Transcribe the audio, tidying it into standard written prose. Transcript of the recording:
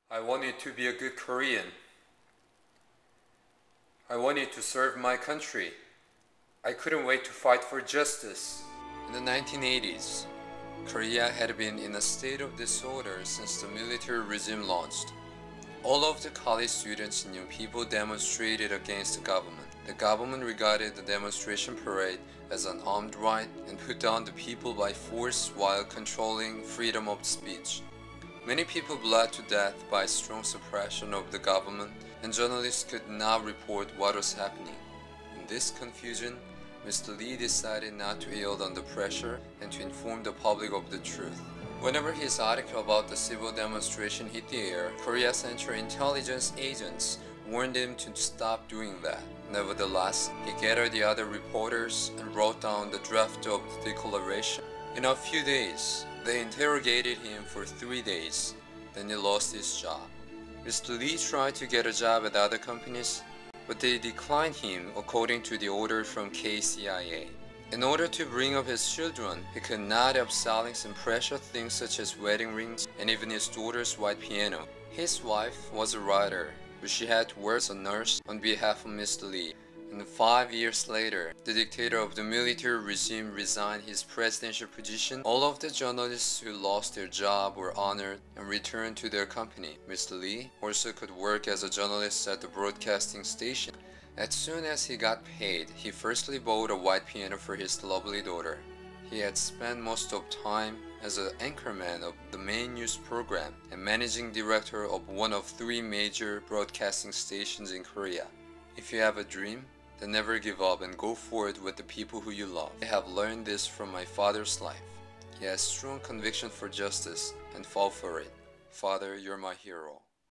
I wanted to be a good Korean. I wanted to serve my country. I couldn't wait to fight for justice. In the 1980s, Korea had been in a state of disorder since the military regime launched. All of the college students and young people demonstrated against the government. The government regarded the demonstration parade as an armed riot and put down the people by force while controlling freedom of speech. Many people bled to death by strong suppression of the government, and journalists could not report what was happening. In this confusion, Mr. Lee decided not to yield under pressure and to inform the public of the truth. Whenever his article about the civil demonstration hit the air, Korea's Central Intelligence agents warned him to stop doing that. Nevertheless, he gathered the other reporters and wrote down the draft of the declaration. In a few days, they interrogated him for 3 days. Then he lost his job. Mr. Lee tried to get a job at other companies, but they declined him according to the order from KCIA. In order to bring up his children, he could not help selling some precious things such as wedding rings and even his daughter's white piano. His wife was a writer, but she had to work as a nurse on behalf of Mr. Lee. And 5 years later, the dictator of the military regime resigned his presidential position. All of the journalists who lost their job were honored and returned to their company. Mr. Lee also could work as a journalist at the broadcasting station. As soon as he got paid, he firstly bought a white piano for his lovely daughter. He had spent most of time as an anchorman of the main news program and managing director of one of 3 major broadcasting stations in Korea. If you have a dream, then never give up and go for it with the people who you love. I have learned this from my father's life. He has strong conviction for justice and fought for it. Father, you're my hero.